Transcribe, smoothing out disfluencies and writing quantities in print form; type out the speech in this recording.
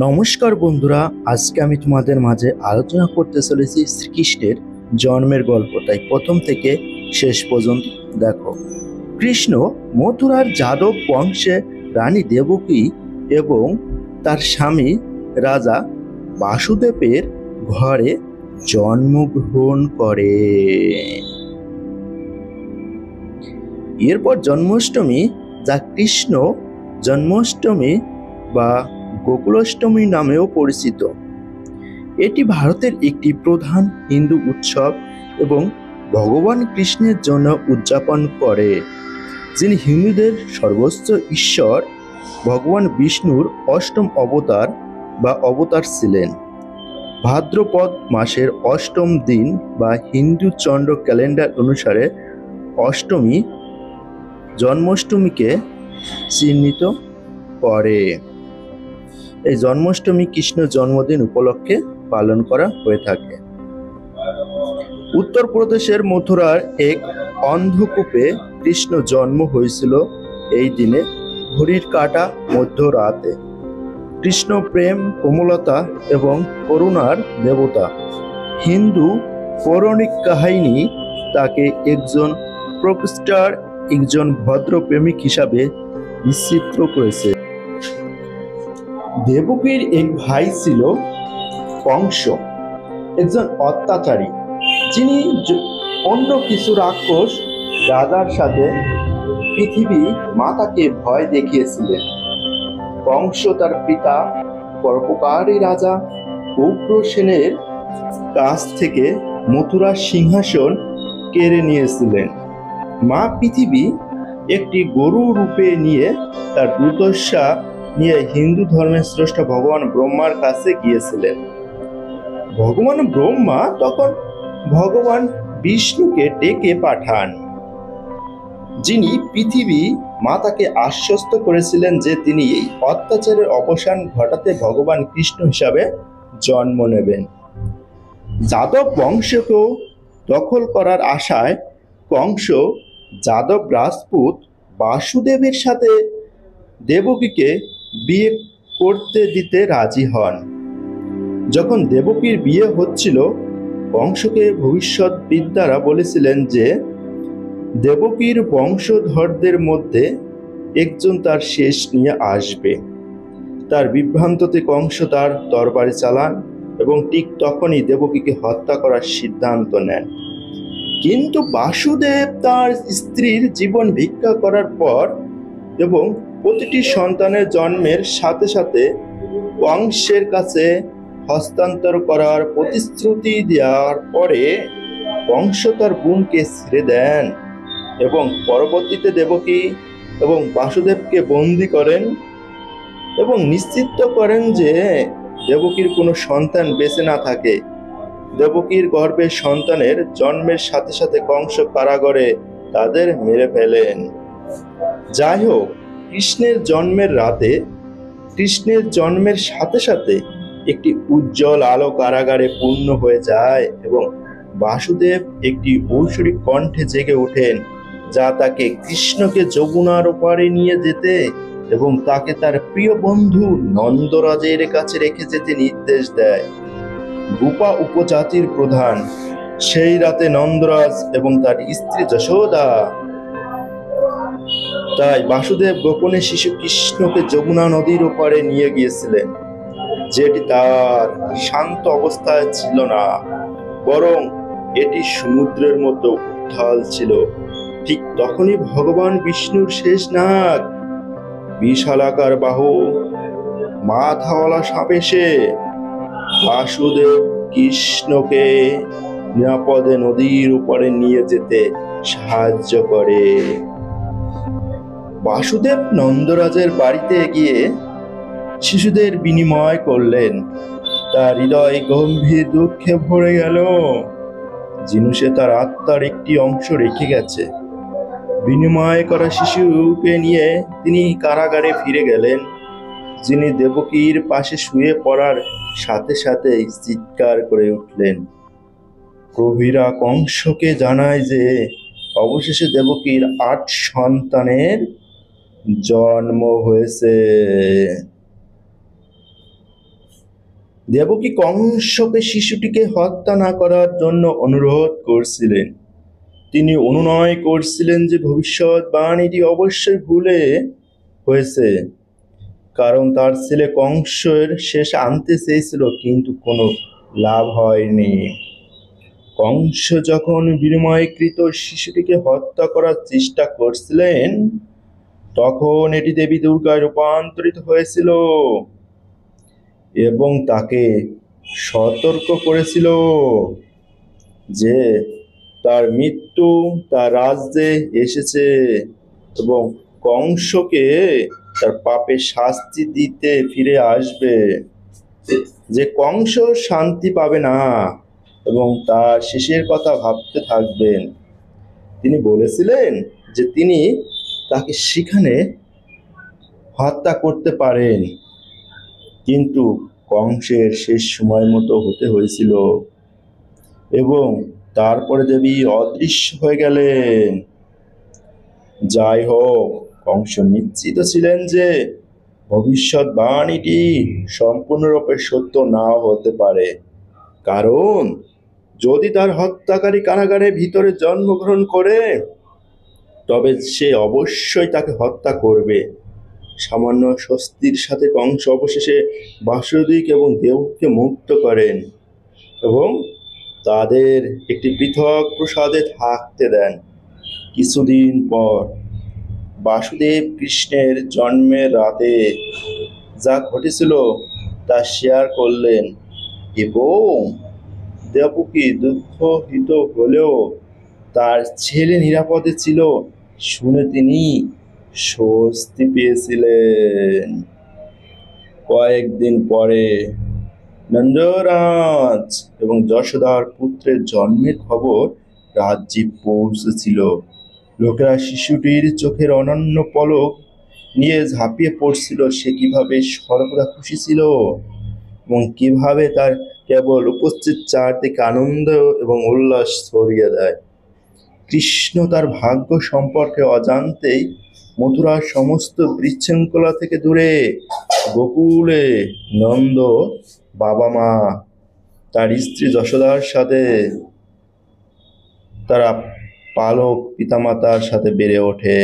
নমস্কার বন্ধুরা, আজকে আমি তোমাদের মাঝে আলোচনা করতে চলেছি শ্রীকৃষ্ণের জন্মের গল্প। তাই প্রথম থেকে শেষ পর্যন্ত দেখো। কৃষ্ণ মথুরার যাদব বংশে রানী দেবকী এবং তার স্বামী রাজা বাসুদেবের ঘরে জন্মগ্রহণ করে। এরপর জন্মাষ্টমী, যা কৃষ্ণ জন্মাষ্টমী বা গোকুলাষ্টমী নামেও পরিচিত, এটি ভারতের একটি প্রধান হিন্দু উৎসব এবং ভগবান কৃষ্ণের জন্য উদযাপন করে, যিনি হিন্দুদের সর্বোচ্চ ঈশ্বর ভগবান বিষ্ণুর অষ্টম অবতার বা অবতার ছিলেন। ভাদ্রপদ মাসের অষ্টম দিন বা হিন্দু চন্দ্র ক্যালেন্ডার অনুসারে অষ্টমী জন্মাষ্টমীকে চিহ্নিত করে। এই জন্মাষ্টমী কৃষ্ণ জন্মদিন উপলক্ষে পালন করা হয়ে থাকে। উত্তরপ্রদেশের মথুরার এক অন্ধকূপে কৃষ্ণ জন্ম হয়েছিল। এই দিনে ঘড়ির কাঁটা মধ্যরাতে। কৃষ্ণ প্রেম, কোমলতা এবং করুণার দেবতা। হিন্দু পৌরাণিক কাহিনী তাকে একজন প্রকৃষ্টার, একজন ভদ্র প্রেমিক হিসাবে চিত্রিত করেছে। দেবকীর এক ভাই ছিল কংস, একজন অত্যাচারী, যিনি অন্য কিছু রাক্ষস রাজার সাথে পৃথিবী মাতাকে ভয় দেখিয়েছিলেন। কংস তার পিতা পরোপকারী রাজা উগ্রসেনের কাছ থেকে মথুরার সিংহাসন কেড়ে নিয়েছিলেন। মা পৃথিবী একটি গরু রূপে নিয়ে তার দুর্দশা নিয়ে হিন্দু ধর্মের স্রষ্টা ভগবান ব্রহ্মার কাছে গিয়েছিলেন। ভগবান ব্রহ্মা তখন ভগবান বিষ্ণুকে ডেকে পাঠান, যিনি পৃথিবী মাতাকে আশ্বস্ত করেছিলেন যে তিনি এই অত্যাচারের অবসান ঘটাতে ভগবান কৃষ্ণ হিসাবে জন্ম নেবেন। যাদব বংশকেও দখল করার আশায় কংস যাদব রাজপুত বাসুদেবের সাথে দেবকীকে বিয়ে করতে দিতে রাজি হন। যখন দেবকীর বিয়ে হচ্ছিল, কংসকে ভবিষ্যৎবিদরা বলেছিলেন যে দেবকীর বংশধরদের মধ্যে একজন তার শেষ নিয়ে আসবে। তার বিভ্রান্ততে কংস তার তরবারি চালান এবং ঠিক তখনই দেবকীকে হত্যা করার সিদ্ধান্ত নেন। কিন্তু বাসুদেব তার স্ত্রীর জীবন ভিক্ষা করার পর এবং প্রতিটি সন্তানের জন্মের সাথে সাথে কংসের কাছে হস্তান্তর করার প্রতিশ্রুতি দেওয়ার পরে কংস তার বোনকে ছেড়ে দেন এবং পরবর্তীতে দেবকী এবং বাসুদেবকে বন্দী করেন এবং নিশ্চিত করেন যে দেবকীর কোনো সন্তান বেঁচে না থাকে। দেবকীর গর্ভের সন্তানের জন্মের সাথে সাথে কংস কারাগারে তাদের মেরে ফেলেন। যাই হোক, কৃষ্ণের জন্মের রাতে, কৃষ্ণের জন্মের সাথে সাথে একটি উজ্জ্বল আলো কারাগারে পূর্ণ হয়ে যায় এবং বাসুদেব একটি ঐশ্বরিক কণ্ঠে জেগে ওঠেন, যা তাকে কৃষ্ণকে যমুনার ওপারে নিয়ে যেতে এবং তাকে তার প্রিয় বন্ধু নন্দরাজের কাছে রেখে যেতে নির্দেশ দেয়। গোপা উপজাতির প্রধান সেই রাতে নন্দরাজ এবং তার স্ত্রী যশোদা। তাই বাসুদেব গোপনে শিশু কৃষ্ণকে যমুনা নদীর ওপারে নিয়ে গিয়েছিলেন, যেটি তার শান্ত অবস্থায় ছিল না, বরং এটি সমুদ্রের মতো উত্তাল ছিল। ঠিক তখনই ভগবান বিষ্ণুর শেষ নাগ, বিশালাকার বাহু, মাথাওয়ালা সাপ এসে বাসুদেব কৃষ্ণকে নিরাপদে নদীর উপরে নিয়ে যেতে সাহায্য করে। বাসুদেব নন্দরাজের বাড়িতে গিয়ে শিশুদের বিনিময় করলেন। তার হৃদয় গম্ভীর দুঃখে ভরে গেল, যিনি সে তার আত্মার একটি অংশ রেখে গেছে। বিনিময় করা শিশুকে নিয়ে তিনি কারাগারে ফিরে গেলেন, যিনি দেবকীর পাশে শুয়ে পড়ার সাথে সাথে চিৎকার করে উঠলেন। প্রভীরা কংসকে জানায় যে অবশেষে দেবকীর 8 সন্তানের জন্ম হয়েছে। দেবকী কংসকে শিশুটিকে হত্যা না করার জন্য অনুরোধ করছিলেন। তিনি অনুনয় করছিলেন যে ভবিষ্যৎবাণীটি অবশ্যই ভুলে হয়েছে, কারণ তার ছেলে কংসের শেষ আনতে চেয়েছিল, কিন্তু কোনো লাভ হয়নি। কংস যখন বিনিময়কৃত শিশুটিকে হত্যা করার চেষ্টা করছিলেন, তখন এটি দেবী দুর্গায় রূপান্তরিত হয়েছিল এবং তাকে সতর্ক করেছিল যে তার মৃত্যু তার রাজ্যে এসেছে এবং কংসকে তার পাপের শাস্তি দিতে ফিরে আসবে, যে কংস শান্তি পাবে না এবং তার শেষের কথা ভাবতে থাকবেন। তিনি বলেছিলেন যে তিনি তাকে সেখানে হত্যা করতে পারেন, কিন্তু কংসের শেষ সময় মতো হতে হয়েছিল এবং তারপরে দেবী অদৃশ্য হয়ে গেলেন। যাই হোক, কংস নিশ্চিত ছিলেন যে ভবিষ্যৎবাণীটি সম্পূর্ণরূপে সত্য নাও হতে পারে, কারণ যদি তার হত্যাকারী কারাগারের ভিতরে জন্মগ্রহণ করে, তবে সে অবশ্যই তাকে হত্যা করবে। সামান্য স্বস্তির সাথে কংস অবশেষে বাসুদেব এবং দেবকীকে মুক্ত করেন এবং তাদের একটি পৃথক প্রসাদে থাকতে দেন। কিছুদিন পর বাসুদেব কৃষ্ণের জন্মের রাতে যা ঘটেছিল তা শেয়ার করলেন এবং দেবকী দুঃখিত হলেও তার ছেলে নিরাপদে ছিল শুনে তিনি স্বস্তি পেয়েছিলেন। কয়েকদিন পরে নন্দরাজ এবং যশোদার পুত্রের জন্মের খবর রাজ্যে পৌঁছেছিল। লোকেরা শিশুটির চোখের অনন্য পলক নিয়ে ঝাঁপিয়ে পড়ছিল। সে কিভাবে সর্বদা খুশি ছিল এবং কিভাবে তার কেবল উপস্থিত চারদিকে আনন্দ এবং উল্লাস ছড়িয়ে দেয়। কৃষ্ণ তার ভাগ্য সম্পর্কে অজান্তেই মথুরার সমস্ত বিশৃঙ্খলা থেকে দূরে গোকুলে নন্দ বাবা মা তার স্ত্রী যশোদার সাথে তারা পালক পিতামাতার সাথে বেড়ে ওঠে।